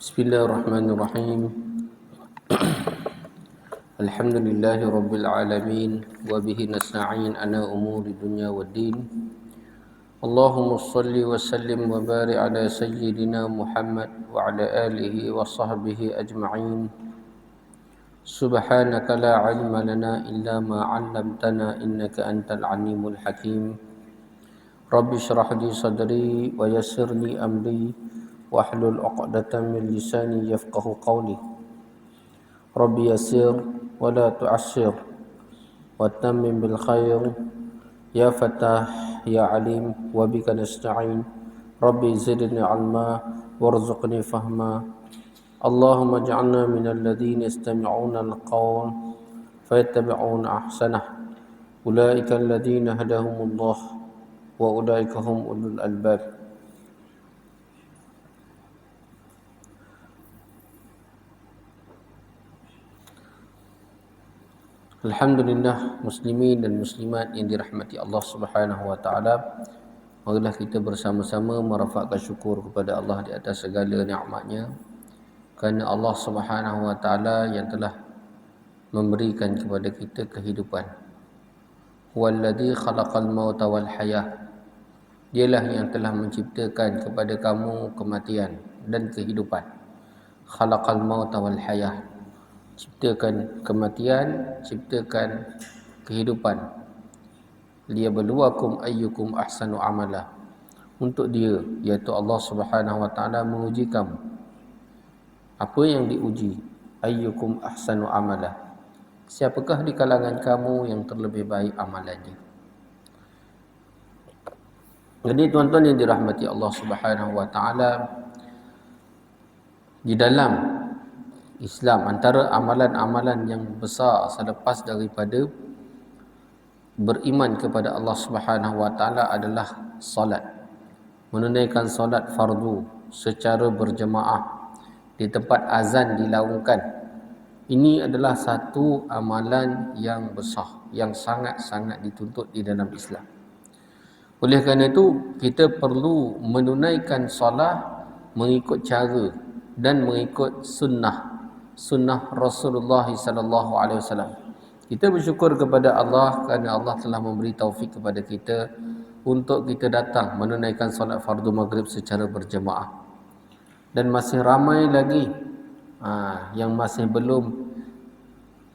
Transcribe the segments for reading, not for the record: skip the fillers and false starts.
Bismillahirrahmanirrahim. Alhamdulillahi rabbil alamin wa bihi nasta'in ala umuri dunya waddin. Allahumma shalli wa sallim wa barik ala sayyidina Muhammad wa ala alihi wa sahbihi ajma'in. Subhanaka la ilma lana illa ma 'allamtana innaka antal alimul hakim. Rabbi shrah li sadri wa yassir li amri wahlul 'uqdatam min lisani yafqahu qawli. Rabbi yassir wa la tu'assir wa tammim bil khair ya fatah ya alim wa bika nasta'in. Rabbi zidni 'ilma warzuqni fahma. Allahumma ij'alna minal ladzina yastami'una al-qawl fayattabi'una ahsanah. Ulaika alladzina hadahumullah wa ulaika hum ulul albab. Alhamdulillah, muslimin dan muslimat yang dirahmati Allah Subhanahu wa taala. Marilah kita bersama-sama merafakkan syukur kepada Allah di atas segala nikmat-Nya, kerana Allah Subhanahu wa taala yang telah memberikan kepada kita kehidupan. Huwallazi khalaqal mauta wal hayah. Dialah yang telah menciptakan kepada kamu kematian dan kehidupan. Khalaqal mauta wal hayah. Ciptakan kematian, ciptakan kehidupan. Liyabluwakum ayyukum ahsanu amala. Untuk dia, iaitu Allah Subhanahu wa taala, menguji kamu. Apa yang diuji? Ayyukum ahsanu amala. Siapakah di kalangan kamu yang terlebih baik amalannya? Jadi tuan-tuan yang dirahmati Allah Subhanahu wa taala, di dalam Islam, antara amalan-amalan yang besar selepas daripada beriman kepada Allah Subhanahu wa taala adalah solat. Menunaikan solat fardu secara berjemaah di tempat azan dilaungkan. Ini adalah satu amalan yang besar, yang sangat-sangat dituntut di dalam Islam. Oleh kerana itu, kita perlu menunaikan solat mengikut cara dan mengikut sunnah Rasulullah sallallahu alaihi wasallam. Kita bersyukur kepada Allah kerana Allah telah memberi taufik kepada kita untuk kita datang menunaikan solat fardu maghrib secara berjemaah. Dan masih ramai lagi yang masih belum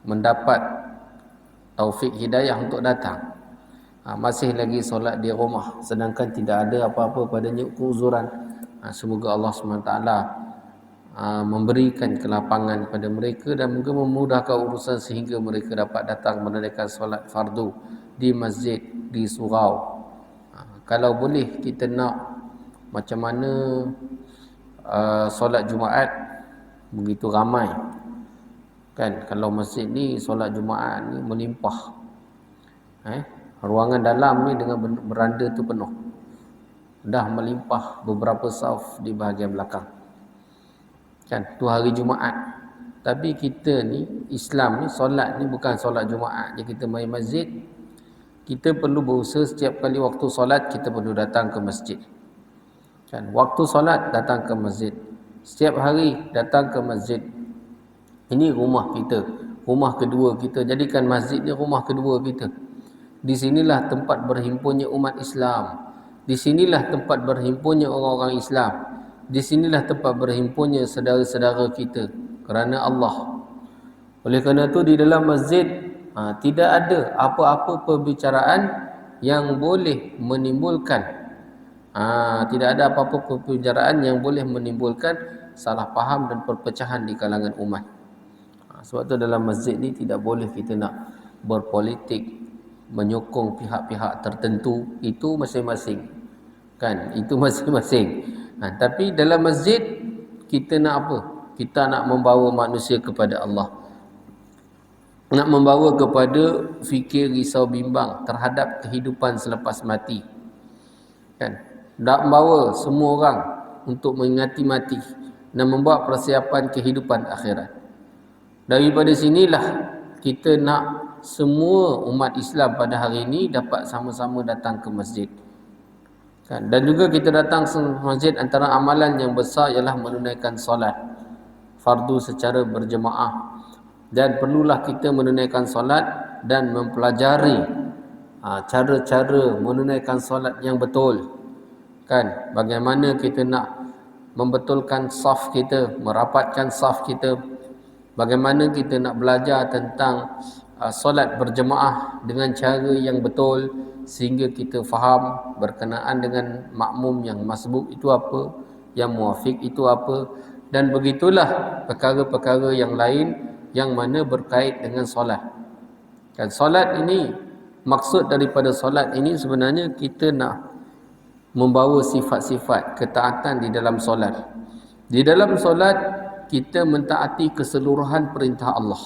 mendapat taufik hidayah untuk datang. Masih lagi solat di rumah sedangkan tidak ada apa-apa padanya keuzuran. Semoga Allah SWT memberikan kelapangan pada mereka dan mungkin memudahkan urusan sehingga mereka dapat datang menunaikan solat fardu di masjid, di surau. Kalau boleh kita nak macam mana solat Jumaat begitu ramai, kan? Kalau masjid ni solat Jumaat ni melimpah, ruangan dalam ni dengan beranda tu penuh, dah melimpah beberapa saf di bahagian belakang. Kan, tu hari Jumaat. Tapi kita ni, Islam ni, solat ni bukan solat Jumaat je kita main masjid. Kita perlu berusaha setiap kali waktu solat kita perlu datang ke masjid. Kan, waktu solat datang ke masjid. Setiap hari datang ke masjid. Ini rumah kita, rumah kedua kita. Jadikan masjid ni rumah kedua kita. Di sinilah tempat berhimpunnya umat Islam. Di sinilah tempat berhimpunnya orang-orang Islam. Di sinilah tempat berhimpunnya saudara-saudara kita kerana Allah. Oleh kerana itu di dalam masjid tidak ada apa-apa perbicaraan yang boleh menimbulkan tidak ada apa-apa perbicaraan yang boleh menimbulkan salah faham dan perpecahan di kalangan umat. Sebab itu dalam masjid ni tidak boleh kita nak berpolitik, menyokong pihak-pihak tertentu. Itu masing-masing, kan? Itu masing-masing. Tapi dalam masjid kita nak apa? Kita nak membawa manusia kepada Allah. Nak membawa kepada fikir risau bimbang terhadap kehidupan selepas mati. Kan? Nak membawa semua orang untuk mengingati mati dan membuat persiapan kehidupan akhirat. Daripada sinilah kita nak semua umat Islam pada hari ini dapat sama-sama datang ke masjid. Kan? Dan juga kita datang ke masjid, antara amalan yang besar ialah menunaikan solat. fardu secara berjemaah. Dan perlulah kita menunaikan solat dan mempelajari cara-cara menunaikan solat yang betul. Kan, bagaimana kita nak membetulkan saf kita, merapatkan saf kita, bagaimana kita nak belajar tentang solat berjemaah dengan cara yang betul sehingga kita faham berkenaan dengan makmum yang masbuk itu apa, yang muafiq itu apa, dan begitulah perkara-perkara yang lain yang mana berkait dengan solat. Dan solat ini, maksud daripada solat ini sebenarnya kita nak membawa sifat-sifat ketaatan di dalam solat. Di dalam solat kita mentaati keseluruhan perintah Allah.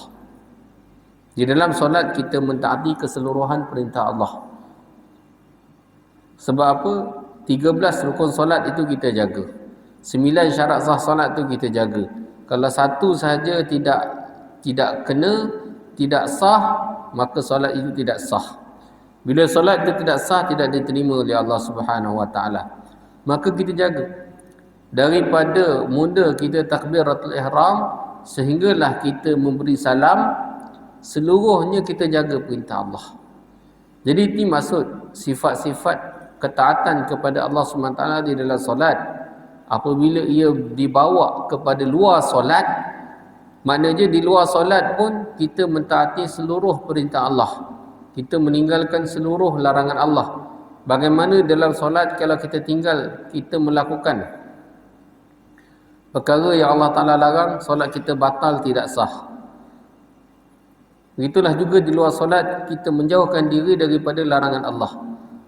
Di dalam solat kita mentaati keseluruhan perintah Allah. Sebab apa? 13 rukun solat itu kita jaga. 9 syarat sah solat itu kita jaga. Kalau satu sahaja tidak kena, tidak sah, maka solat itu tidak sah. Bila solat itu tidak sah, tidak diterima oleh Allah Subhanahu wa taala. Maka kita jaga. Daripada mula kita takbiratul ihram sehinggalah kita memberi salam, seluruhnya kita jaga perintah Allah. Jadi ini maksud sifat-sifat ketaatan kepada Allah SWT di dalam solat. Apabila ia dibawa kepada luar solat, maknanya di luar solat pun kita mentaati seluruh perintah Allah. Kita meninggalkan seluruh larangan Allah. Bagaimana dalam solat kalau kita tinggal, kita melakukan perkara yang Allah Ta'ala larang, solat kita batal, tidak sah. Begitulah juga di luar solat, kita menjauhkan diri daripada larangan Allah.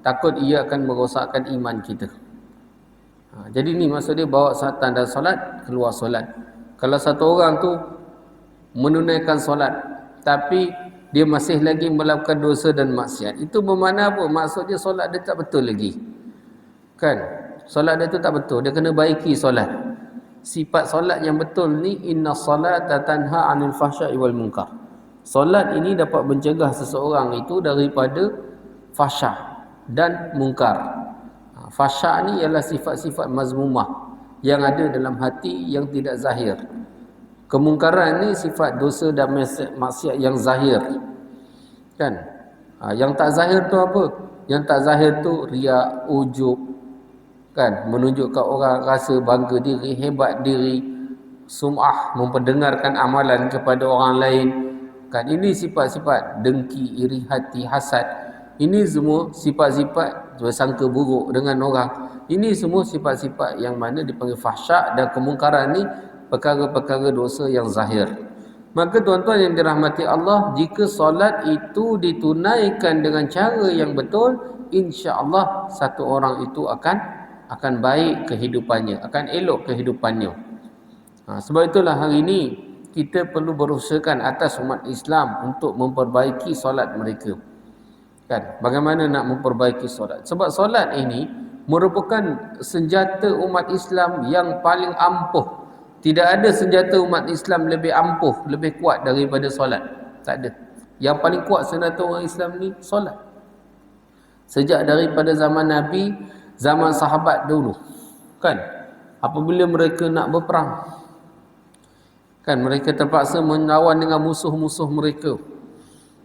Takut ia akan merosakkan iman kita. Jadi ni maksud dia bawa tanda solat, keluar solat. Kalau satu orang tu menunaikan solat, tapi dia masih lagi melakukan dosa dan maksiat, itu bermakna apa? Maksudnya solat dia tak betul lagi. Kan? Solat dia tu tak betul. Dia kena baiki solat. Sifat solat yang betul ni, inna salata tanha 'anil fahsya'i wal munkar. Solat ini dapat mencegah seseorang itu daripada fahsya' dan mungkar. Fahsya' ni ialah sifat-sifat mazmumah yang ada dalam hati yang tidak zahir. Kemungkaran ni sifat dosa dan maksiat yang zahir. Kan? Yang tak zahir tu apa? Yang tak zahir tu riak, ujub, kan? Menunjukkan orang rasa bangga diri, hebat diri, sum'ah, memperdengarkan amalan kepada orang lain. Kan? Ini sifat-sifat dengki, iri hati, hasad. Ini semua sifat-sifat bersangka buruk dengan orang. Ini semua sifat-sifat yang mana dipanggil fahsya' dan kemungkaran ni perkara-perkara dosa yang zahir. Maka tuan-tuan yang dirahmati Allah, jika solat itu ditunaikan dengan cara yang betul, insya-Allah satu orang itu akan baik kehidupannya, akan elok kehidupannya. Sebab itulah hari ini kita perlu berusahakan atas umat Islam untuk memperbaiki solat mereka. Kan? Bagaimana nak memperbaiki solat? Sebab solat ini merupakan senjata umat Islam yang paling ampuh. Tidak ada senjata umat Islam lebih ampuh, lebih kuat daripada solat. Tak ada. Yang paling kuat senjata orang Islam ni solat. Sejak daripada zaman Nabi, zaman sahabat dulu. Kan? Apabila mereka nak berperang, kan, mereka terpaksa melawan dengan musuh-musuh mereka.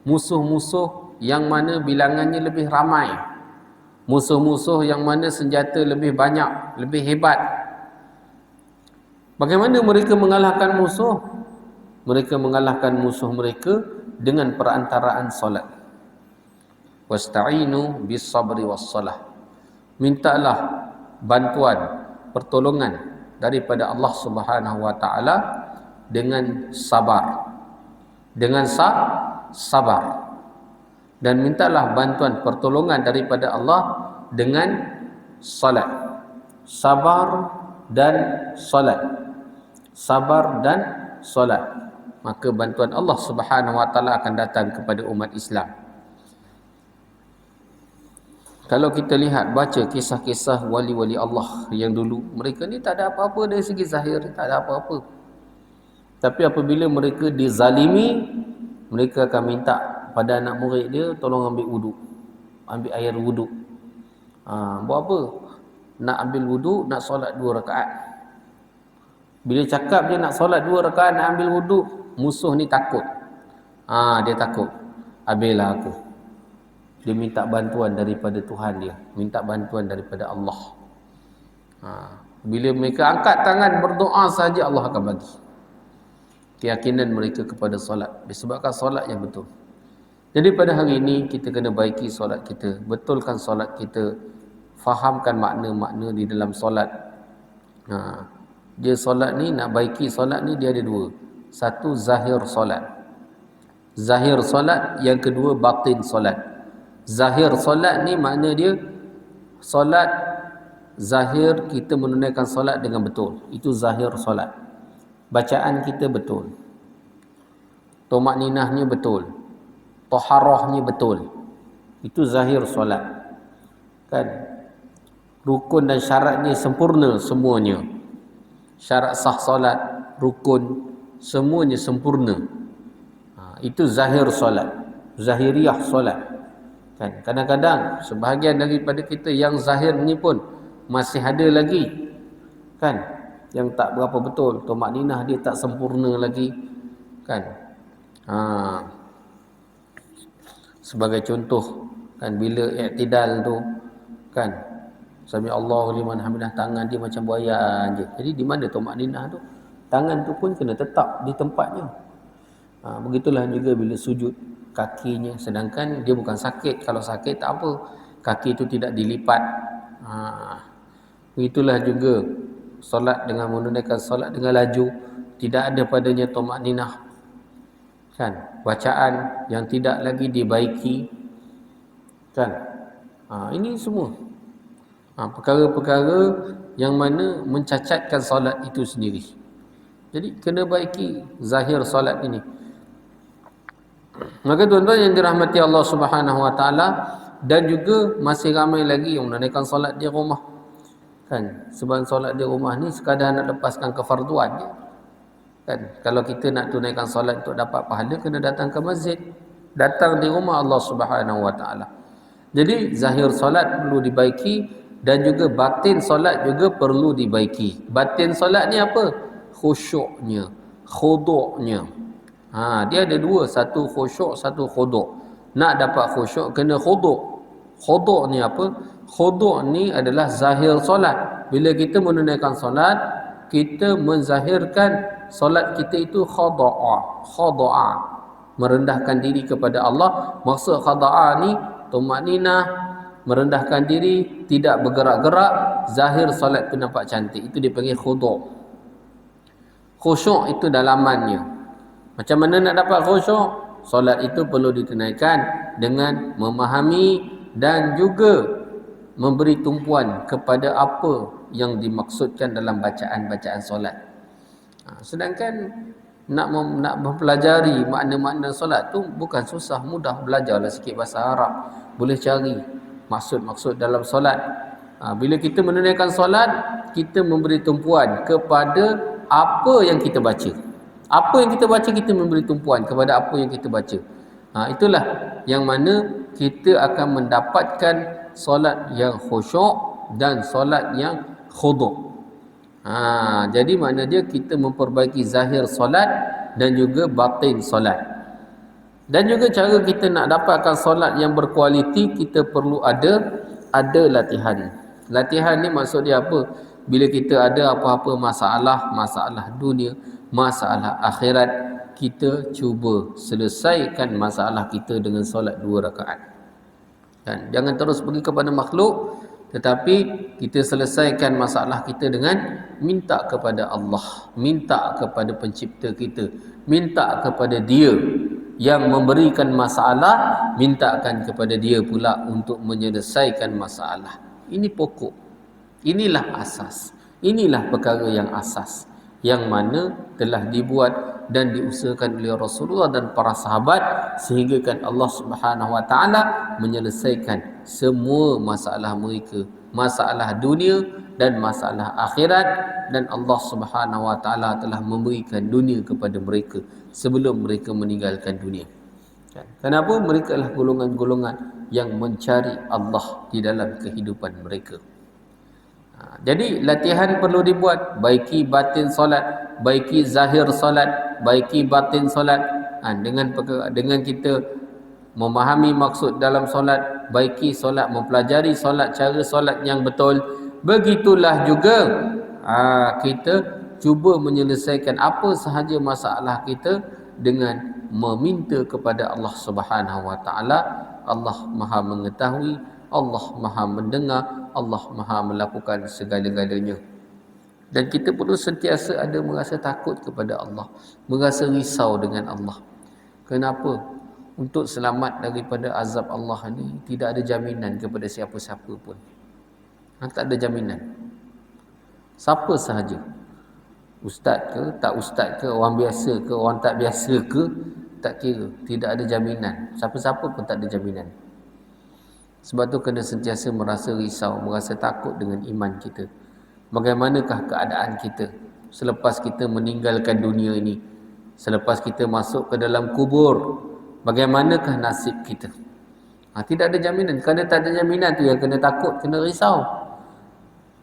Musuh-musuh yang mana bilangannya lebih ramai. Musuh-musuh yang mana senjata lebih banyak, lebih hebat. Bagaimana mereka mengalahkan musuh? Mereka mengalahkan musuh mereka dengan perantaraan solat. Wasta'inu bis sabri was salah. Mintalah bantuan, pertolongan daripada Allah Subhanahu wa taala dengan sabar. Dengan sabar. Dan mintalah bantuan, pertolongan daripada Allah dengan salat. Sabar dan salat. Sabar dan solat, maka bantuan Allah Subhanahu wa taala akan datang kepada umat Islam. Kalau kita lihat, baca kisah-kisah wali-wali Allah yang dulu, mereka ni tak ada apa-apa dari segi zahir, tak ada apa-apa. Tapi apabila mereka dizalimi, mereka akan minta pada anak murid dia, tolong ambil wuduk, ambil air wuduk. Buat apa? Nak ambil wuduk, nak solat 2 rakaat. Bila cakap dia nak solat 2 rakaat, nak ambil wuduk, musuh ni takut. Dia takut. Habislah aku. Dia minta bantuan daripada Tuhan dia, minta bantuan daripada Allah. Bila mereka angkat tangan berdoa saja, Allah akan bagi keyakinan mereka kepada solat, disebabkan solat yang betul. Jadi pada hari ini kita kena baiki solat kita, betulkan solat kita, fahamkan makna-makna di dalam solat. Dia solat ni, nak baiki solat ni dia ada 2. Satu, zahir solat. Zahir solat, yang kedua batin solat. Zahir solat ni makna dia solat zahir, kita menunaikan solat dengan betul. Itu zahir solat. Bacaan kita betul, tumakninahnya betul, taharahnya betul. Itu zahir solat. Kan? Rukun dan syaratnya sempurna semuanya. Syarat sah solat, rukun, semuanya sempurna. Itu zahir solat, zahiriyah solat. Kan? Kadang-kadang sebahagian daripada kita yang zahir ni pun masih ada lagi, kan, yang tak berapa betul, tumakninah dia tak sempurna lagi, kan. Sebagai contoh, kan, bila i'tidal tu, kan, sami Allahu liman hamidah, tangan dia macam buaya je. Jadi di mana tumakninah tu? Tangan tu pun kena tetap di tempatnya. Begitulah juga bila sujud, kakinya, sedangkan dia bukan sakit. Kalau sakit tak apa, kaki itu tidak dilipat. Begitulah juga solat, dengan menunaikan solat dengan laju, tidak ada padanya tumakninah, kan, bacaan yang tidak lagi dibaiki, kan. Ini semua perkara-perkara yang mana mencacatkan solat itu sendiri. Jadi kena baiki zahir solat ini. Maka tuan-tuan yang dirahmati Allah Subhanahu Wa Taala, dan juga masih ramai lagi yang menunaikan solat di rumah, kan. Sebab solat di rumah ni sekadar nak lepaskan kefarduan je, kan. Kalau kita nak tunaikan solat untuk dapat pahala, kena datang ke masjid, datang di rumah Allah Subhanahu Wa Taala. Jadi zahir solat perlu dibaiki, dan juga batin solat juga perlu dibaiki. Batin solat ni apa? Khusyuknya, khuduknya. Dia ada 2, satu khusyuk, satu khuduk. Nak dapat khusyuk kena khuduk. Khuduk ni apa? Khuduk ni adalah zahir solat. Bila kita menunaikan solat, kita menzahirkan solat kita itu khada'a, merendahkan diri kepada Allah. Maksud khada'a ni tumakninah, merendahkan diri, tidak bergerak-gerak, zahir solat tu nampak cantik. Itu dipanggil khuduk. Khusyuk itu dalamannya. Macam mana nak dapat khusyuk? Solat itu perlu ditunaikan dengan memahami dan juga memberi tumpuan kepada apa yang dimaksudkan dalam bacaan-bacaan solat. Sedangkan nak mempelajari makna-makna solat tu bukan susah, mudah. Belajarlah sikit bahasa Arab, boleh cari maksud-maksud dalam solat. Bila kita menunaikan solat, kita memberi tumpuan kepada apa yang kita baca. Apa yang kita baca, kita memberi tumpuan kepada apa yang kita baca. Itulah yang mana kita akan mendapatkan solat yang khusyuk dan solat yang khuduk. Jadi makna dia kita memperbaiki zahir solat dan juga batin solat. Dan juga cara kita nak dapatkan solat yang berkualiti, kita perlu ada latihan. Latihan ni maksud dia apa? Bila kita ada apa-apa masalah dunia, masalah akhirat, kita cuba selesaikan masalah kita dengan solat 2 rakaat. Kan? Jangan terus pergi kepada makhluk, tetapi kita selesaikan masalah kita dengan minta kepada Allah, minta kepada pencipta kita, minta kepada Dia yang memberikan masalah, mintakan kepada Dia pula untuk menyelesaikan masalah. Ini pokok, inilah asas, inilah perkara yang asas, yang mana telah dibuat dan diusahakan oleh Rasulullah dan para sahabat, sehingga kan Allah Subhanahu Wa Taala menyelesaikan semua masalah mereka, masalah dunia dan masalah akhirat, dan Allah Subhanahu Wa Taala telah memberikan dunia kepada mereka sebelum mereka meninggalkan dunia. Kenapa? Mereka adalah golongan-golongan yang mencari Allah di dalam kehidupan mereka. Jadi latihan perlu dibuat, baiki batin solat, baiki zahir solat, baiki batin solat. Dengan kita memahami maksud dalam solat, baiki solat, mempelajari solat, cara solat yang betul. Begitulah juga kita cuba menyelesaikan apa sahaja masalah kita dengan meminta kepada Allah Subhanahu Wa Taala. Allah Maha mengetahui, Allah Maha mendengar, Allah Maha melakukan segala-galanya. Dan kita perlu sentiasa ada merasa takut kepada Allah, merasa risau dengan Allah. Kenapa? Untuk selamat daripada azab Allah ni tidak ada jaminan kepada siapa-siapa pun. Tak ada jaminan. Siapa sahaja. Ustaz ke, tak ustaz ke, orang biasa ke, orang tak biasa ke, tak kira. Tidak ada jaminan. Siapa-siapa pun tak ada jaminan. Sebab tu kena sentiasa merasa risau, merasa takut dengan iman kita. Bagaimanakah keadaan kita selepas kita meninggalkan dunia ini? Selepas kita masuk ke dalam kubur, bagaimanakah nasib kita? Tidak ada jaminan. Kerana tak ada jaminan tu yang kena takut, kena risau.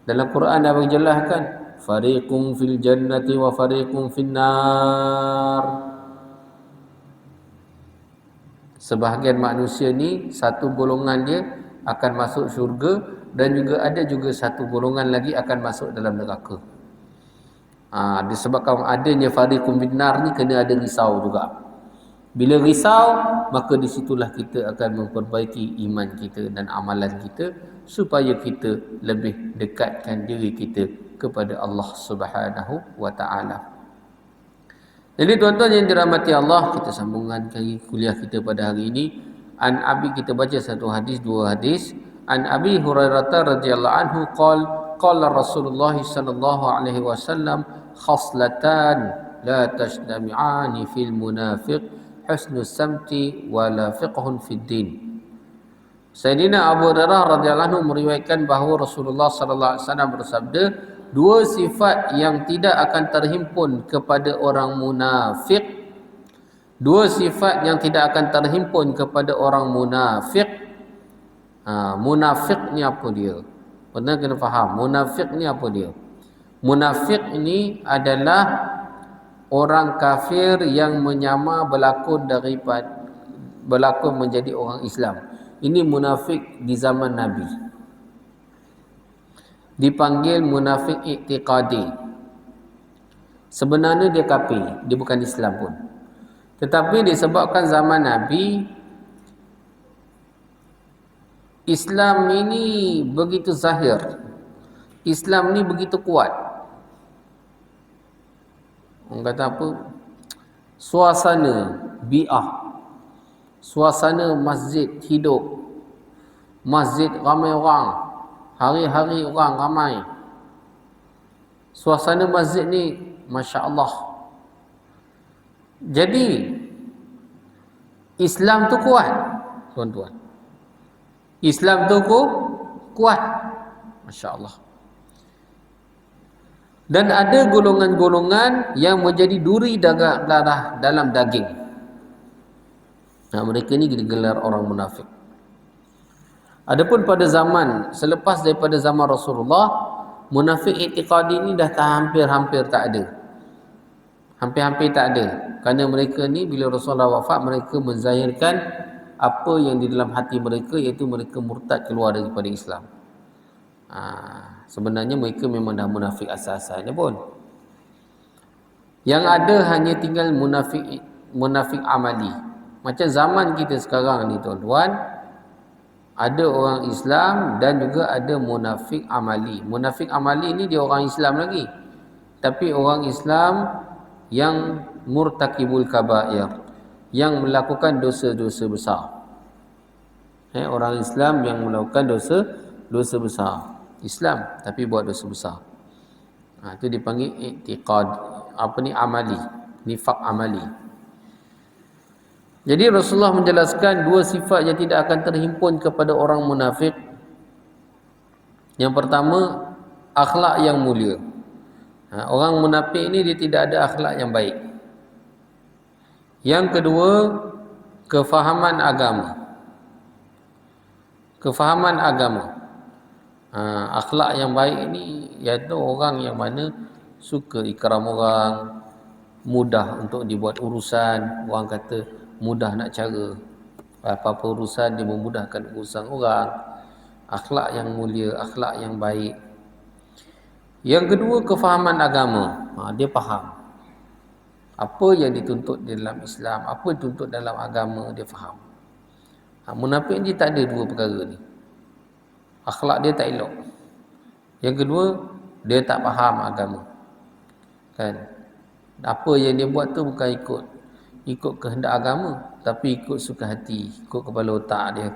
Dalam Quran dah berjelaskan, fariqum fil jannati wa fariqum fin nar. Sebahagian manusia ni satu golongan dia akan masuk syurga dan ada juga satu golongan lagi akan masuk dalam neraka. Disebabkan adanya fariqum bin nar ni kena ada risau juga. Bila risau, maka disitulah kita akan memperbaiki iman kita dan amalan kita supaya kita lebih dekatkan diri kita kepada Allah Subhanahu wa Ta'ala. Jadi tuan-tuan yang dirahmati Allah, kita sambungkan kuliah kita pada hari ini. Kita baca satu hadis, dua hadis. An Abi Hurairah radhiyallahu anhu qala Rasulullah sallallahu alaihi wasallam khaslatan la tajtami'ani fil munafiq husnus samti wala fiqhun fid din. Sayyidina Abu Hurairah radhiyallahu anhu meriwayatkan bahawa Rasulullah sallallahu alaihi wasallam bersabda, dua sifat yang tidak akan terhimpun kepada orang munafik. Dua sifat yang tidak akan terhimpun kepada orang munafik. Munafik ni apa dia? Benar kena faham. Munafik ni apa dia? Munafik ni adalah orang kafir yang menyamar berlakon menjadi orang Islam. Ini munafik di zaman Nabi. Dipanggil munafik i'tiqadi. Sebenarnya dia kafir, dia bukan Islam pun. Tetapi disebabkan zaman Nabi, Islam ini begitu zahir. Islam ni begitu kuat. Orang kata apa? Suasana bi'ah. Suasana masjid hidup. Masjid ramai orang. Hari-hari orang ramai. Suasana masjid ni Masya Allah. Jadi Islam tu kuat, tuan-tuan. Islam tu kuat. Masya Allah. Dan ada golongan-golongan yang menjadi duri darah dalam daging. Mereka ni digelar orang munafik. Adapun pada zaman selepas daripada zaman Rasulullah, munafik i'tiqadi ni dah hampir-hampir tak ada. Hampir-hampir tak ada. Kerana mereka ni bila Rasulullah wafat, mereka menzahirkan apa yang di dalam hati mereka, iaitu mereka murtad keluar daripada Islam. Sebenarnya mereka memang dah munafik asal-asalnya pun. Yang ada hanya tinggal munafik amali. Macam zaman kita sekarang ni tuan-tuan, ada orang Islam dan juga ada munafik amali. Munafik amali ni dia orang Islam lagi, tapi orang Islam yang murtakibul kabair, yang melakukan dosa-dosa besar. Orang Islam yang melakukan dosa besar. Islam tapi buat dosa besar. Itu dipanggil i'tiqad, amali, nifaq amali. Jadi Rasulullah menjelaskan dua sifat yang tidak akan terhimpun kepada orang munafik. Yang pertama, akhlak yang mulia. Orang munafik ini dia tidak ada akhlak yang baik. Yang kedua, kefahaman agama. Kefahaman agama. Akhlak yang baik ni iaitu orang yang mana suka ikram orang, mudah untuk dibuat urusan. Orang kata mudah nak cara, apa-apa urusan dia memudahkan urusan orang. Akhlak yang mulia, akhlak yang baik. Yang kedua, kefahaman agama. Dia faham apa yang dituntut di dalam Islam, apa yang dituntut dalam agama, dia faham. Munafik ni tak ada dua perkara ni. Akhlak dia tak elok. Yang kedua, dia tak faham agama. Kan? Apa yang dia buat tu bukan ikut kehendak agama, tapi ikut suka hati, ikut kepala otak dia,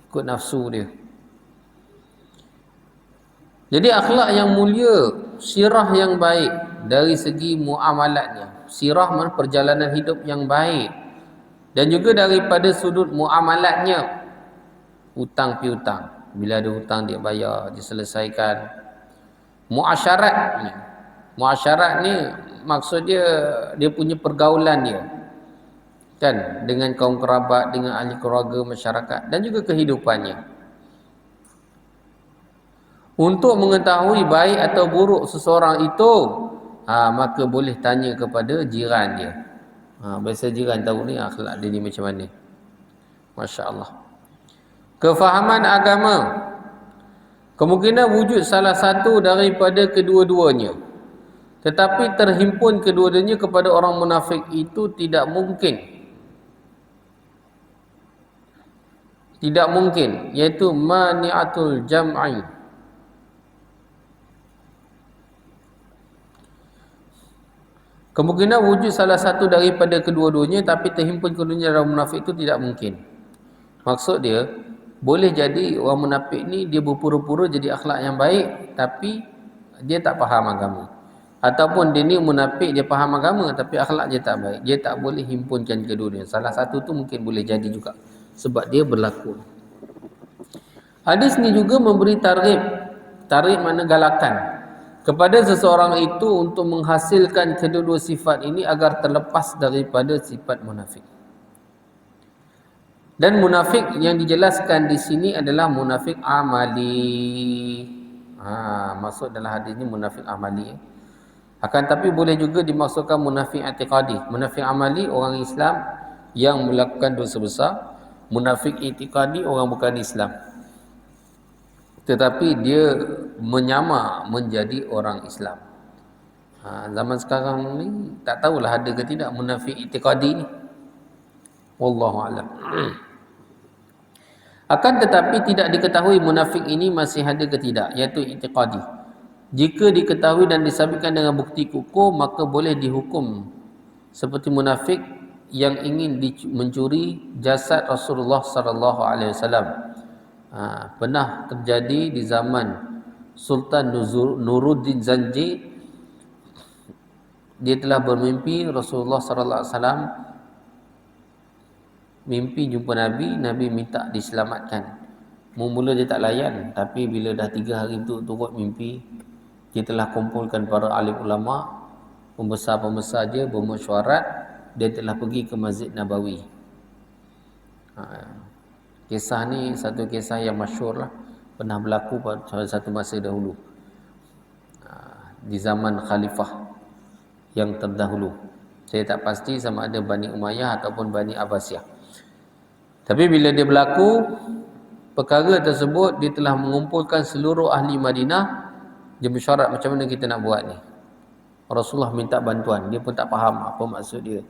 ikut nafsu dia. Jadi akhlak yang mulia, sirah yang baik dari segi muamalatnya. Sirah mana perjalanan hidup yang baik. Dan juga daripada sudut muamalatnya, hutang piutang. Bila ada hutang dia bayar, diselesaikan. Muasyarat ni. Muasyarat ni maksud dia punya pergaulan dia. Kan? Dengan kaum kerabat, dengan ahli keluarga, masyarakat dan juga kehidupannya. Untuk mengetahui baik atau buruk seseorang itu, maka boleh tanya kepada jiran dia. Biasa jiran tahu ni akhlak dia ni macam mana. Masya Allah. Kefahaman agama. Kemungkinan wujud salah satu daripada kedua-duanya. Tetapi terhimpun kedua-duanya kepada orang munafik itu tidak mungkin. Tidak mungkin. Iaitu mani'atul jam'i. Kemungkinan wujud salah satu daripada kedua-duanya tapi terhimpun kedua-duanya dalam munafik itu tidak mungkin. Maksud dia, boleh jadi orang munafik ni dia berpura-pura jadi akhlak yang baik tapi dia tak faham agama. Ataupun dia ni munafik, dia faham agama tapi akhlak dia tak baik. Dia tak boleh himpunkan kedua-duanya. Salah satu tu mungkin boleh jadi juga sebab dia berlaku. Hadis ni juga memberi targhib. Targhib makna galakan kepada seseorang itu untuk menghasilkan kedua-dua sifat ini agar terlepas daripada sifat munafik. Dan munafik yang dijelaskan di sini adalah munafik amali. Maksud dalam hadis ini munafik amali. Akan tapi boleh juga dimaksudkan munafik i'tiqadi. Munafik amali orang Islam yang melakukan dosa besar. Munafik i'tiqadi orang bukan Islam, tetapi dia menyamar menjadi orang Islam. Zaman sekarang ni tak tahulah ada ke tidak munafik i'tiqadi ni. Wallahu a'lam. Akan tetapi tidak diketahui munafik ini masih ada ke tidak, iaitu i'tiqadi. Jika diketahui dan disabitkan dengan bukti kukuh, maka boleh dihukum seperti munafik yang ingin mencuri jasad Rasulullah sallallahu alaihi wasallam. Pernah terjadi di zaman Sultan Nuruddin Zanji. Dia telah bermimpi Rasulullah sallallahu alaihi wasallam mimpi jumpa Nabi. Nabi minta diselamatkan. Mula dia tak layan, tapi bila dah 3 hari turut mimpi, dia telah kumpulkan para alim ulama, pembesar-pembesar dia bermesyuarat. Dia telah pergi ke Masjid Nabawi. Kisah ni satu kisah yang masyhur lah, pernah berlaku pada satu masa dahulu, di zaman khalifah yang terdahulu. Saya tak pasti sama ada Bani Umayyah ataupun Bani Abbasiyah. Tapi bila dia berlaku perkara tersebut, dia telah mengumpulkan seluruh ahli Madinah. Dia mesyuarat macam mana kita nak buat ni. Rasulullah minta bantuan, dia pun tak faham apa maksud dia.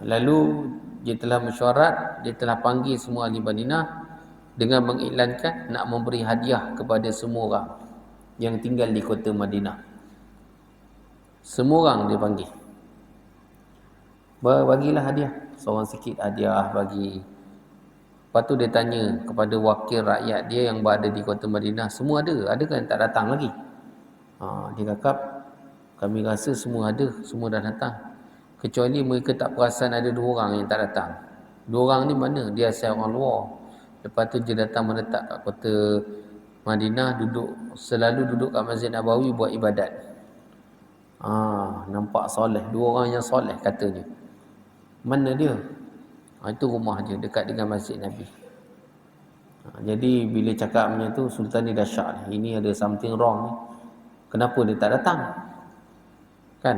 Lalu dia telah mesyuarat, dia telah panggil semua ahli Madinah dengan mengiklankan nak memberi hadiah kepada semua orang yang tinggal di kota Madinah. Semua orang dia panggil. Bagilah hadiah. Seorang sikit hadiah bagi. Lepas tu dia tanya kepada wakil rakyat dia yang berada di kota Madinah, semua ada? Adakah yang tak datang lagi? Dia cakap, kami rasa semua ada, semua dah datang. Kecuali mereka tak perasan ada 2 orang yang tak datang. 2 orang ni mana? Dia asal orang luar. Lepas tu dia datang menetap kat kota Madinah, selalu duduk kat Masjid Nabawi buat ibadat. Nampak soleh. 2 orang yang soleh katanya. Mana dia? Itu rumah dia dekat dengan Masjid Nabi. Jadi bila cakapnya tu Sultan ni dahsyat, ini ada something wrong ni. Kenapa dia tak datang? Kan?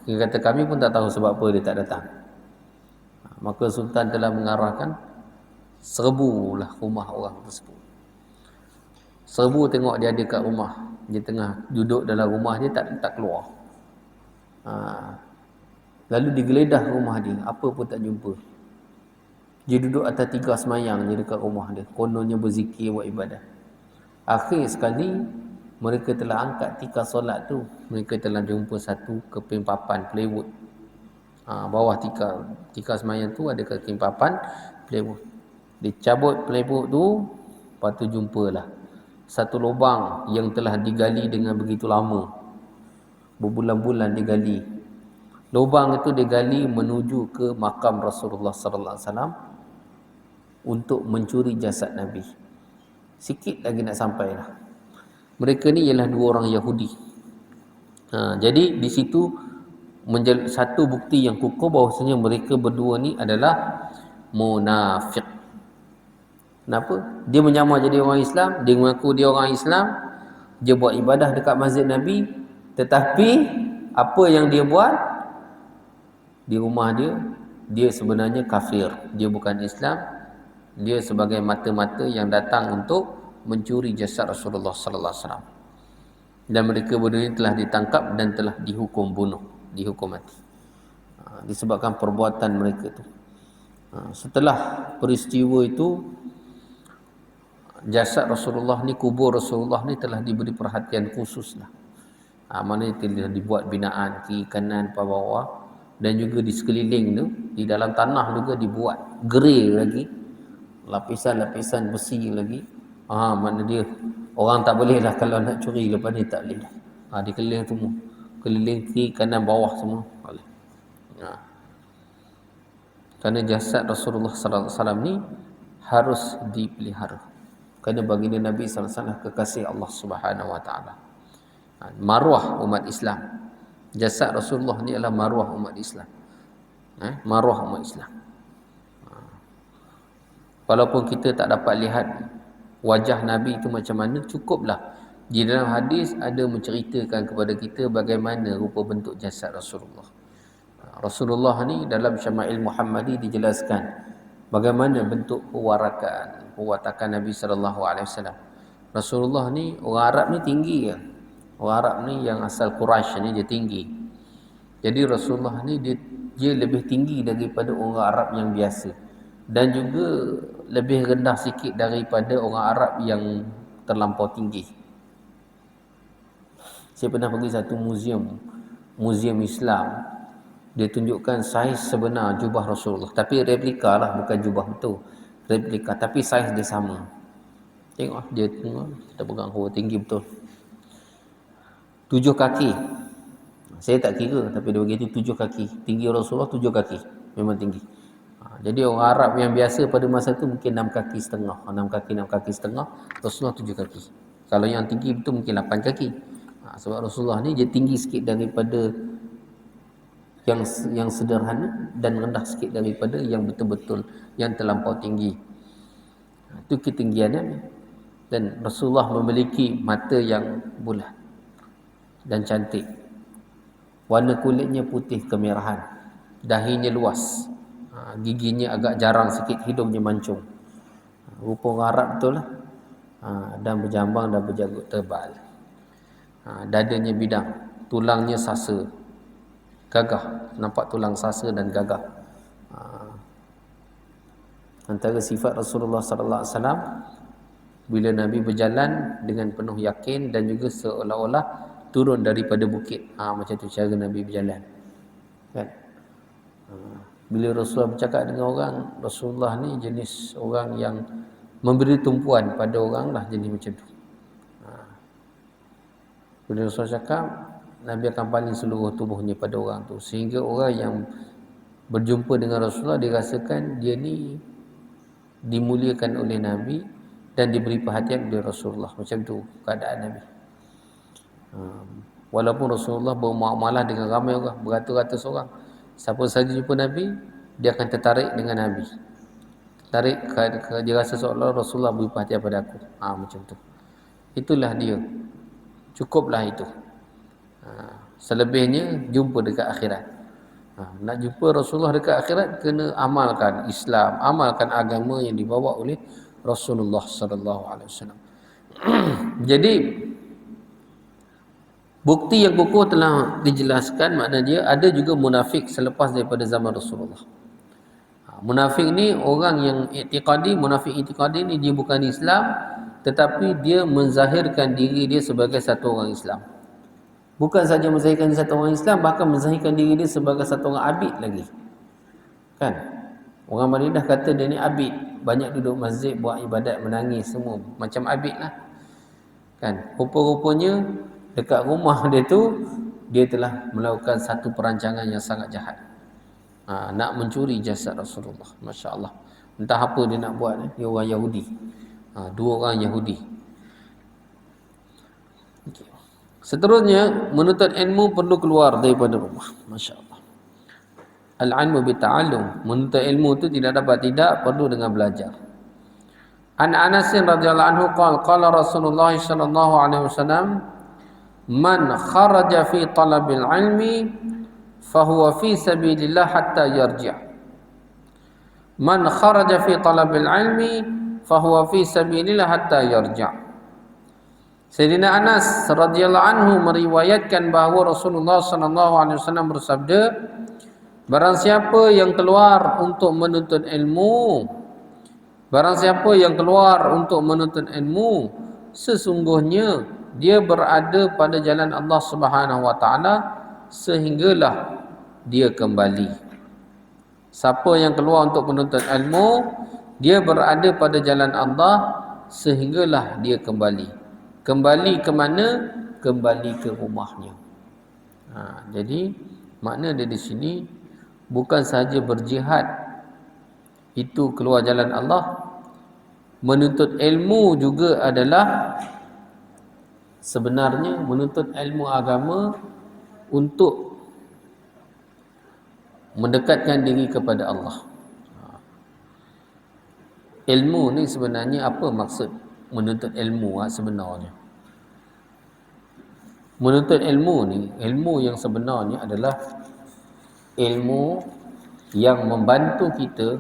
Dia kata kami pun tak tahu sebab apa dia tak datang. Maka Sultan telah mengarahkan serbulah rumah orang tersebut. Serbu tengok dia ada kat rumah. Dia tengah duduk dalam rumah dia, tak keluar. Lalu digeledah rumah dia, apa pun tak jumpa. Dia duduk atas tiga semayang je dekat rumah dia. Kononnya berzikir, buat ibadah. Akhir sekali, mereka telah angkat tikar solat tu. Mereka telah jumpa satu keping papan plywood. Bawah tikar semayang tu ada keping papan plywood. Dicabut plywood tu, lepas tu jumpalah satu lubang yang telah digali dengan begitu lama. Berbulan-bulan digali. Lubang itu digali menuju ke makam Rasulullah sallallahu alaihi wasallam untuk mencuri jasad Nabi. Sikit lagi nak sampai lah. Mereka ni ialah dua orang Yahudi. Jadi di situ menjadi satu bukti yang kukuh bahawasanya mereka berdua ni adalah munafik. Kenapa? Dia menyamar jadi orang Islam, dia mengaku dia orang Islam, dia buat ibadah dekat masjid Nabi, tetapi apa yang dia buat di rumah dia sebenarnya kafir. Dia bukan Islam. Dia sebagai mata-mata yang datang untuk mencuri jasad Rasulullah sallallahu alaihi wasallam. Dan mereka berdua ini telah ditangkap dan telah dihukum bunuh, dihukum mati. Disebabkan perbuatan mereka itu. Setelah peristiwa itu, jasad Rasulullah ni, kubur Rasulullah ni telah diberi perhatian khusus lah. Mana telah dibuat binaan kiri kanan bawah, dan juga di sekeliling tu, di dalam tanah juga dibuat gerai lagi, lapisan-lapisan besi lagi. Mana dia orang tak boleh lah kalau nak curi lepas ni, tak boleh. Di keliling semua, keliling kiri kanan bawah semua boleh. Kerana jasad Rasulullah sallallahu alaihi wasallam ni harus dipelihara. Kerana baginda Nabi sallallahu alaihi wasallam kekasih Allah Subhanahu wa taala. Maruah umat Islam. Jasad Rasulullah ni adalah maruah umat Islam. Maruah umat Islam. Walaupun kita tak dapat lihat wajah Nabi itu macam mana, cukuplah di dalam hadis ada menceritakan kepada kita bagaimana rupa bentuk jasad Rasulullah. Rasulullah ni dalam Syama'il Muhammadi dijelaskan bagaimana bentuk perwatakan Nabi sallallahu alaihi wasallam. Rasulullah ni, orang Arab ni tinggi kan. Orang Arab ni yang asal Quraisy ni dia tinggi. Jadi Rasulullah ni dia lebih tinggi daripada orang Arab yang biasa, dan juga lebih rendah sikit daripada orang Arab yang terlampau tinggi. Saya pernah pergi satu muzium Islam. Dia tunjukkan saiz sebenar jubah Rasulullah, tapi replika lah, bukan jubah betul, replika, tapi saiz dia sama. Tengok dia tengok, kita pegang, tinggi betul. 7 kaki. Saya tak kira, tapi dia begitu 7 kaki. Tinggi Rasulullah 7 kaki. Memang tinggi. Jadi orang Arab yang biasa pada masa itu mungkin 6 kaki setengah. 6 kaki setengah. Rasulullah 7 kaki. Kalau yang tinggi itu mungkin 8 kaki. Sebab Rasulullah ni dia tinggi sikit daripada yang sederhana, dan rendah sikit daripada yang betul-betul yang terlampau tinggi. Itu ketinggiannya. Dan Rasulullah memiliki mata yang bulat dan cantik. Warna kulitnya putih kemerahan. Dahinya luas. Giginya agak jarang sikit, hidungnya mancung. Rupa orang Arab betul lah. Dan berjambang dan berjanggut tebal. Dadanya bidang, tulangnya sasa, gagah. Nampak tulang sasa dan gagah. Antara sifat Rasulullah sallallahu alaihi wasallam, bila Nabi berjalan dengan penuh yakin dan juga seolah-olah turun daripada bukit. Macam tu cara Nabi berjalan. Kan? Bila Rasulullah bercakap dengan orang, Rasulullah ni jenis orang yang memberi tumpuan pada orang lah, jenis macam tu. Bila Rasulullah cakap, Nabi akan paling seluruh tubuhnya pada orang tu, sehingga orang yang berjumpa dengan Rasulullah dirasakan dia ni dimuliakan oleh Nabi dan diberi perhatian oleh Rasulullah. Macam tu keadaan Nabi. Walaupun Rasulullah bermuamalah dengan ramai orang, beratus-ratus orang, siapa saja jumpa Nabi, dia akan tertarik dengan Nabi. Tarik dia rasa seolah Rasulullah beri perhatian pada aku. Macam tu. Itulah dia. Cukuplah itu. Selebihnya jumpa dekat akhirat. Nak jumpa Rasulullah dekat akhirat, kena amalkan Islam, amalkan agama yang dibawa oleh Rasulullah sallallahu alaihi wasallam. Jadi bukti yang kukuh telah dijelaskan, makna dia ada juga munafik selepas daripada zaman Rasulullah. Munafik ni orang yang munafik i'tiqadi ni dia bukan Islam, tetapi dia menzahirkan diri dia sebagai satu orang Islam. Bukan saja menzahirkan diri satu orang Islam, bahkan menzahirkan diri dia sebagai satu orang abid lagi. Kan? Orang Madinah kata dia ni abid, banyak duduk masjid, buat ibadat, menangis semua, macam abid lah. Kan? Rupa-rupanya dekat rumah dia tu, dia telah melakukan satu perancangan yang sangat jahat. Nak mencuri jasad Rasulullah. Masya Allah. Entah apa dia nak buat. Dia orang Yahudi. Dua orang Yahudi. Okay. Seterusnya, menuntut ilmu perlu keluar daripada rumah. Masya Allah. Al-ilmu bita'allum. Menuntut ilmu itu tidak dapat tidak, perlu dengan belajar. An Anas radhiyallahu anhu qala Rasulullah sallallahu alaihi wasallam, man kharaja fi talabil ilmi fahuwa fi sabilillah hatta yarji'. Man kharaja fi talabil ilmi fahuwa fi sabilillah hatta yarji'. Sayyidina Anas radhiyallahu anhu meriwayatkan bahawa Rasulullah sallallahu alaihi wasallam bersabda, barang siapa yang keluar untuk menuntut ilmu, barang siapa yang keluar untuk menuntut ilmu, sesungguhnya dia berada pada jalan Allah Subhanahu wa taala sehinggalah dia kembali. Siapa yang keluar untuk menuntut ilmu, dia berada pada jalan Allah sehinggalah dia kembali. Kembali ke mana? Kembali ke rumahnya. Jadi makna dia di sini bukan sahaja berjihad itu keluar jalan Allah, menuntut ilmu juga adalah sebenarnya menuntut ilmu agama untuk mendekatkan diri kepada Allah. Ilmu ni sebenarnya apa maksud menuntut ilmu sebenarnya? Menuntut ilmu ni, ilmu yang sebenarnya adalah ilmu yang membantu kita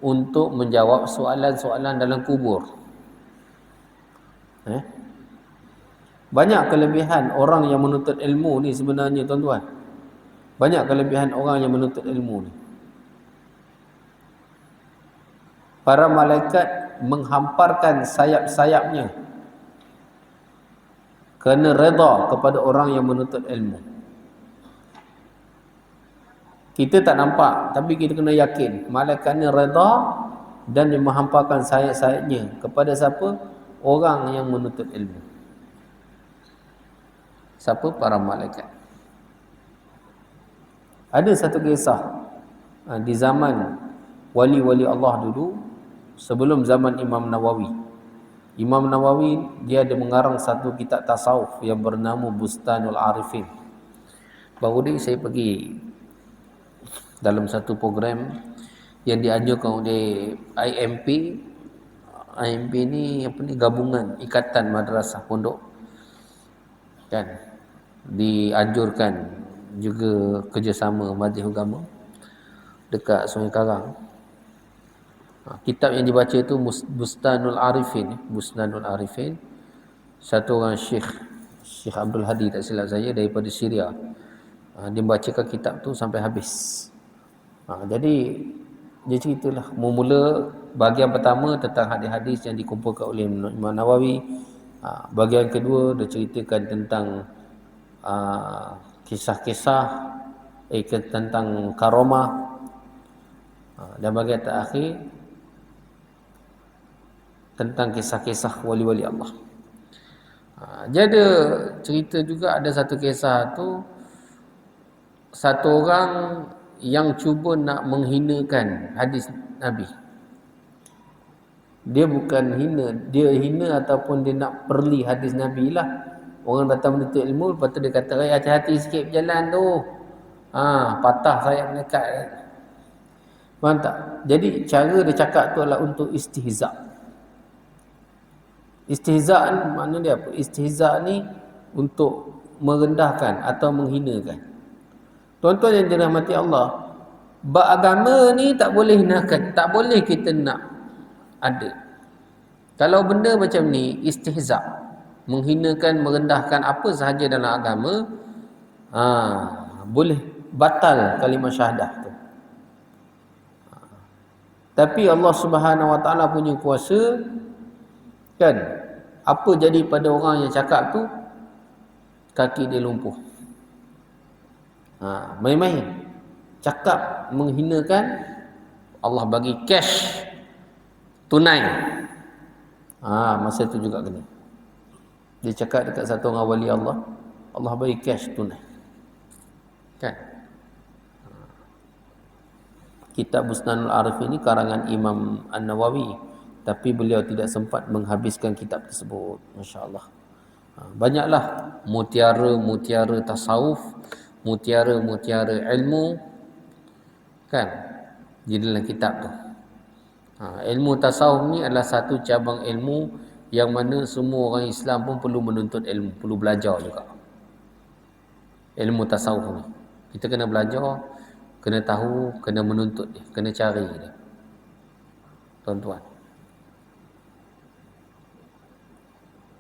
untuk menjawab soalan-soalan dalam kubur. Banyak kelebihan orang yang menuntut ilmu ni sebenarnya, tuan-tuan. Banyak kelebihan orang yang menuntut ilmu ni. Para malaikat menghamparkan sayap-sayapnya kerana redha kepada orang yang menuntut ilmu. Kita tak nampak, tapi kita kena yakin malaikat ni redha dan dia menghamparkan sayap-sayapnya kepada siapa? Orang yang menuntut ilmu. Siapa? Para malaikat. Ada satu kisah di zaman wali-wali Allah dulu, sebelum zaman Imam Nawawi. Imam Nawawi dia ada mengarang satu kitab tasawuf yang bernama Bustanul Arifin. Baru ni saya pergi dalam satu program yang dianjurkan oleh IMP. IMP ni apa ni, gabungan Ikatan Madrasah Pondok, kan, dianjurkan juga kerjasama Majlis Agama dekat Sungai Karang. Kitab yang dibaca itu Bustanul Arifin. Bustanul Arifin, satu orang Syekh Abdul Hadi tak silap saya, daripada Syria. Dia membacakan kitab tu sampai habis. Jadi dia ceritalah mula bahagian pertama tentang hadis-hadis yang dikumpulkan oleh Imam Nawawi. Bahagian kedua dia ceritakan tentang kisah-kisah tentang karamah. Dan bahagian terakhir tentang kisah-kisah wali-wali Allah. Jadi cerita juga ada satu kisah tu, satu orang yang cuba nak menghinakan hadis Nabi. Dia bukan hina, dia hina ataupun dia nak perli hadis Nabi lah. Orang datang menuntut ilmu, lepas tu dia kata, hati-hati sikit berjalan tu. Patah sayap malaikat. Faham tak? Jadi cara dia cakap tu adalah untuk istihza. Istihza ni makna dia apa? Istihza ni untuk merendahkan atau menghinakan. Tuan-tuan yang dirahmati Allah, beragama ni tak boleh hinakan, tak boleh kita nak ada. Kalau benda macam ni istihza, menghinakan, merendahkan apa sahaja dalam agama, boleh batal kalimah syahadah tu. Tapi Allah Subhanahu Wa Taala punya kuasa, kan? Apa jadi pada orang yang cakap tu? Kaki dia lumpuh. Main-main cakap menghinakan, Allah bagi cash tunai. Masa tu juga kena. Dia cakap dekat satu orang wali Allah, Allah bagi cash tunai. Kan? Kitab Busnanul Arif ini karangan Imam An-Nawawi, tapi beliau tidak sempat menghabiskan kitab tersebut. Masya-Allah. Banyaklah mutiara-mutiara tasawuf, mutiara-mutiara ilmu, kan, di dalam kitab tu. Ilmu tasawuf ni adalah satu cabang ilmu yang mana semua orang Islam pun perlu menuntut ilmu, perlu belajar juga. Ilmu tasawuf ni kita kena belajar, kena tahu, kena menuntut dia, kena cari dia, tuan-tuan.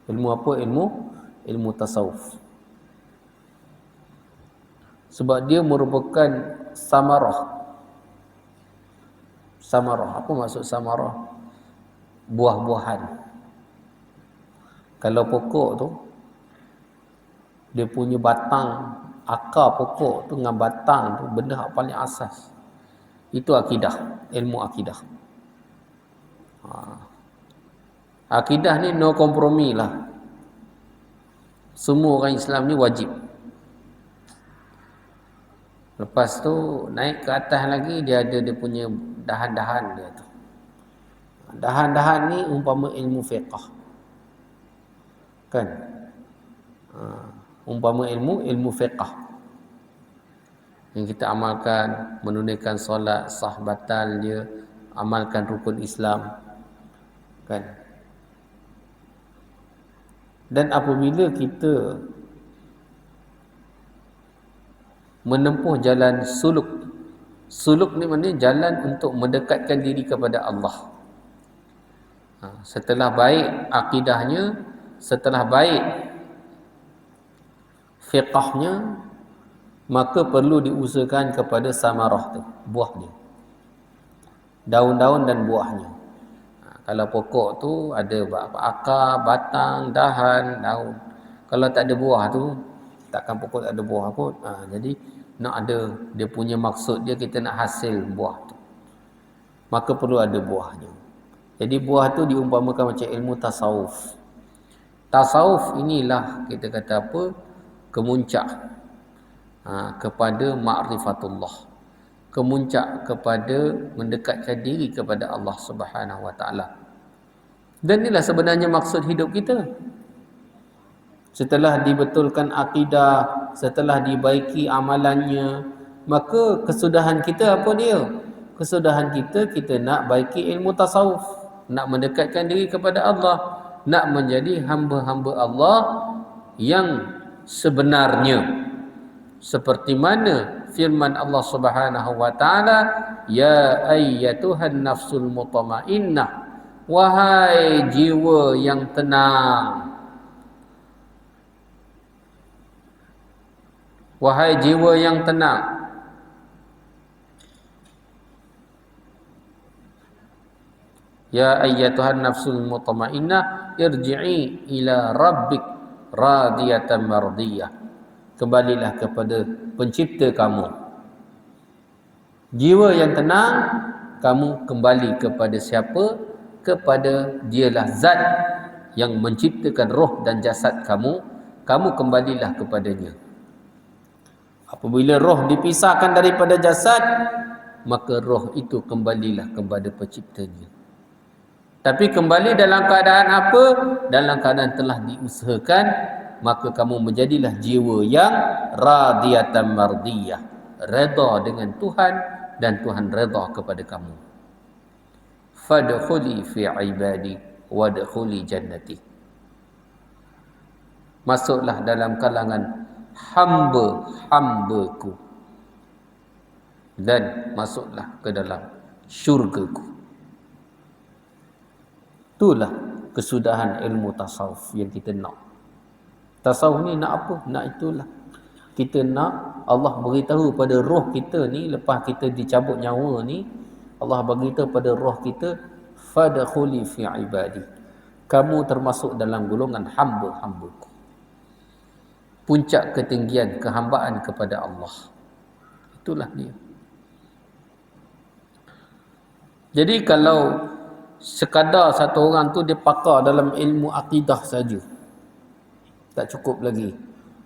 Ilmu apa? Ilmu tasawuf. Sebab dia merupakan samarah. Samarah, apa maksud samarah? Buah-buahan. Kalau pokok tu, dia punya batang, akar pokok tu dengan batang tu, benda yang paling asas. Itu akidah, ilmu akidah. Akidah ni no kompromi lah. Semua orang Islam ni wajib. Lepas tu naik ke atas lagi, dia ada dia punya dahan-dahan dia tu. Dahan-dahan ni umpama ilmu fiqh. Kan? Umpama ilmu fiqh yang kita amalkan, menunaikan solat, sah batal dia, amalkan rukun Islam. Kan? Dan apabila kita menempuh jalan suluk, suluk ni maknanya jalan untuk mendekatkan diri kepada Allah. Setelah baik akidahnya, setelah baik fiqhnya, maka perlu diusahakan kepada samarah tu, buah dia, daun-daun dan buahnya. Kalau pokok tu ada akar, batang, dahan, daun. Kalau tak ada buah tu, takkan pokok tak ada buah kot. Jadi nak ada dia punya maksud dia, kita nak hasil buah tu, maka perlu ada buahnya. Jadi buah tu diumpamakan macam ilmu tasawuf. Tasawuf inilah kita kata apa? Kemuncak kepada ma'rifatullah. Kemuncak kepada mendekatkan diri kepada Allah Subhanahu Wa Taala. Dan inilah sebenarnya maksud hidup kita. Setelah dibetulkan akidah, setelah dibaiki amalannya, maka kesudahan kita apa dia? Kesudahan kita nak baiki ilmu tasawuf, nak mendekatkan diri kepada Allah, nak menjadi hamba-hamba Allah yang sebenarnya. Seperti mana firman Allah Subhanahu Wa Taala, ya ayyatuhan nafsul mutmainnah, wahai jiwa yang tenang, wahai jiwa yang tenang. Ya ayyatuhan nafsul mutmainnah, irji'i ila rabbik radiyatan mardiyah. Kembalilah kepada pencipta kamu. Jiwa yang tenang, kamu kembali kepada siapa? Kepada dialah zat yang menciptakan roh dan jasad kamu. Kamu kembalilah kepadanya. Apabila roh dipisahkan daripada jasad, maka roh itu kembalilah kepada penciptanya. Tapi kembali dalam keadaan apa? Dalam keadaan telah diusahakan, maka kamu menjadilah jiwa yang radiyatan mardiyah, redha dengan Tuhan, dan Tuhan redha kepada kamu. Fadkhuli fi ibadi wadkhuli jannati. Masuklah dalam kalangan hamba-hambaku dan masuklah ke dalam syurgaku. Itulah kesudahan ilmu tasawuf yang kita nak. Tasawuf ni nak apa? Nak itulah. Kita nak Allah beritahu pada roh kita ni, lepas kita dicabut nyawa ni, Allah beritahu pada roh kita, fadkhuli fi ibadi. Kamu termasuk dalam golongan hamba-hambaku. Puncak ketinggian kehambaan kepada Allah. Itulah dia. Jadi kalau sekadar satu orang tu dia pakar dalam ilmu akidah saja, tak cukup lagi.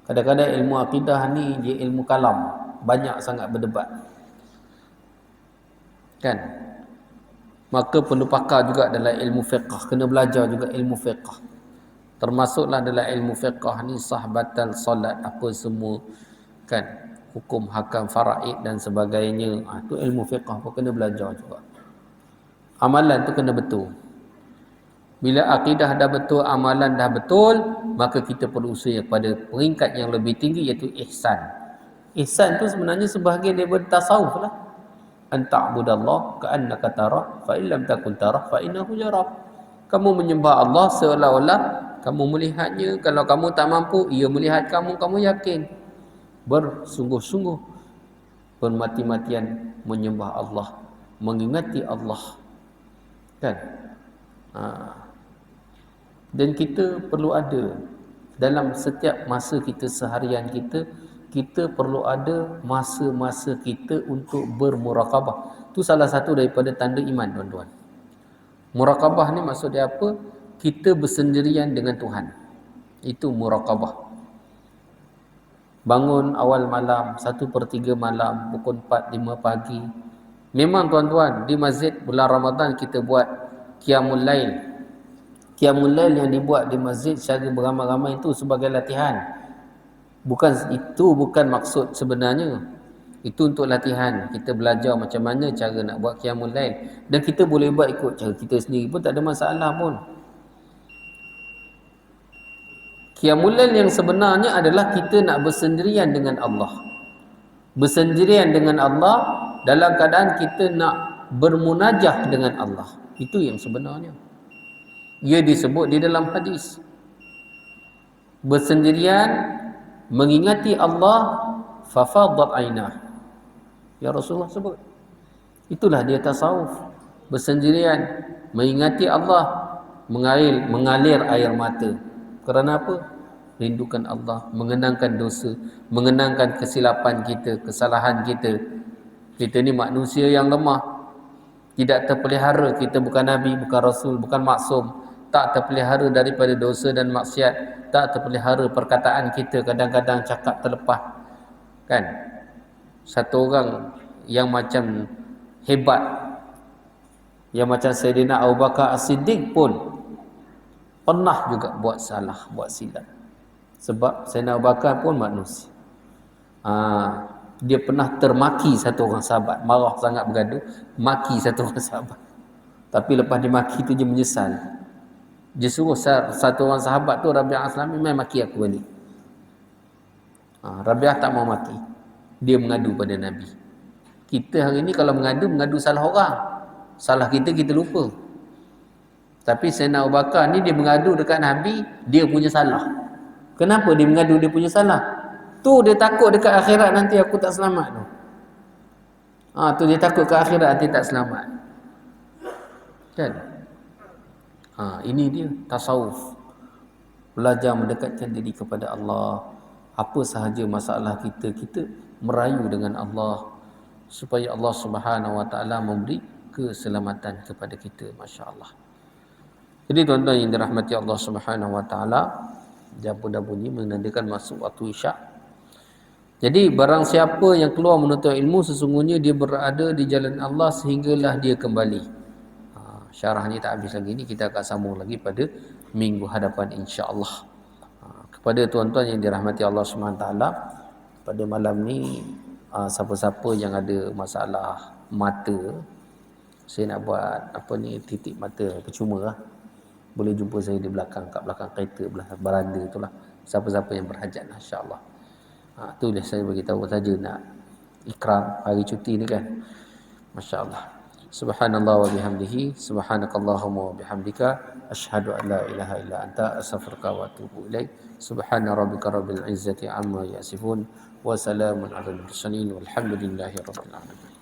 Kadang-kadang ilmu akidah ni dia ilmu kalam, banyak sangat berdebat. Kan? Maka perlu pakar juga dalam ilmu fiqh, kena belajar juga ilmu fiqh. Termasuklah dalam ilmu fiqh ni sah batal solat apa semua, kan? Hukum hakam faraid dan sebagainya. Tu ilmu fiqh pun kena belajar juga. Amalan tu kena betul. Bila akidah dah betul, amalan dah betul, maka kita perlu usaha pada peringkat yang lebih tinggi, iaitu ihsan. Ihsan tu sebenarnya sebahagian daripada tasawuf lah. An ta'budallah ka'annaka tarah, fa in lam takun tarah fa innahu yarah. Kamu menyembah Allah seolah-olah kamu melihatnya. Kalau kamu tak mampu, ia melihat kamu, kamu yakin. Bersungguh-sungguh, bermati-matian menyembah Allah, mengingati Allah. Kan? Dan kita perlu ada dalam setiap masa kita seharian kita, kita perlu ada masa-masa kita untuk bermuraqabah. Itu salah satu daripada tanda iman, tuan-tuan. Muraqabah ni maksud dia apa? Kita bersendirian dengan Tuhan. Itu muraqabah. Bangun awal malam, 1/3 malam, pukul 4, 5 pagi. Memang tuan-tuan, di masjid bulan Ramadan kita buat Qiyamul Lail. Qiyamul Lail yang dibuat di masjid secara beramai-ramai itu sebagai latihan. Bukan maksud sebenarnya. Itu untuk latihan. Kita belajar macam mana cara nak buat Qiyamul Lail. Dan kita boleh buat ikut cara kita sendiri pun tak ada masalah pun. Qiyamul Lail yang sebenarnya adalah kita nak bersendirian dengan Allah. Bersendirian dengan Allah dalam keadaan kita nak bermunajah dengan Allah. Itu yang sebenarnya. Ia disebut di dalam hadis. Bersendirian mengingati Allah, fafadat ainah. Ya Rasulullah sebut. Itulah dia tasawuf. Bersendirian mengingati Allah, mengalir air mata. Kerana apa? Rindukan Allah, mengenangkan dosa, mengenangkan kesilapan kita, kesalahan kita. Kita ni manusia yang lemah. Tidak terpelihara, kita bukan Nabi, bukan Rasul, bukan maksum. Tak terpelihara daripada dosa dan maksiat. Tak terpelihara perkataan kita kadang-kadang cakap terlepas. Kan? Satu orang yang macam hebat, yang macam Sayyidina Abu Bakar As-Siddiq pun pernah juga buat salah, buat silap. Sebab Sayyidina Abu Bakar pun manusia. Dia pernah termaki satu orang sahabat, marah sangat bergaduh, maki satu orang sahabat. Tapi lepas dia maki tu dia menyesal. Dia suruh satu orang sahabat tu, Rabi'ah Aslami, mai maki aku balik. Rabi'ah tak mau maki. Dia mengadu pada Nabi. Kita hari ni kalau mengadu salah orang. Salah kita lupa. Tapi Sayyidina Abu Bakar ni dia mengadu dekat Nabi, dia punya salah. Kenapa dia mengadu dia punya salah? Tu dia takut dekat akhirat nanti aku tak selamat tu. Tu dia takut ke akhirat nanti tak selamat. Kan? Ini dia tasawuf. Belajar mendekatkan diri kepada Allah. Apa sahaja masalah kita, kita merayu dengan Allah supaya Allah Subhanahu Wa Taala memberi keselamatan kepada kita. Masya-Allah. Jadi tuan-tuan yang dirahmati Allah Subhanahu Wa Taala, jam pun dah bunyi menandakan masuk waktu Isyak. Jadi barang siapa yang keluar menuntut ilmu, sesungguhnya dia berada di jalan Allah sehinggalah dia kembali. Syarah ni tak habis lagi, ni kita akan sambung lagi pada minggu hadapan insya-Allah. Kepada tuan-tuan yang dirahmati Allah SWT, pada malam ni siapa-siapa yang ada masalah mata, saya nak buat apa ni, titik mata percuma lah. Boleh jumpa saya di belakang, kat belakang kereta belah beranda tu lah. Siapa-siapa yang berhajat lah, insya-Allah. Tu dah saya bagi tahu saja nak ikram hari cuti ni kan. Masya-Allah. Subhanallah wa bihamdihi, subhanakallahumma wa bihamdika, asyhadu an la ilaha illa anta, astaghfiruka wa atubu ilaik. Subhana rabbika rabbil izzati amma yasifun, wa salamun alal mursalin, walhamdulillahi rabbil alamin.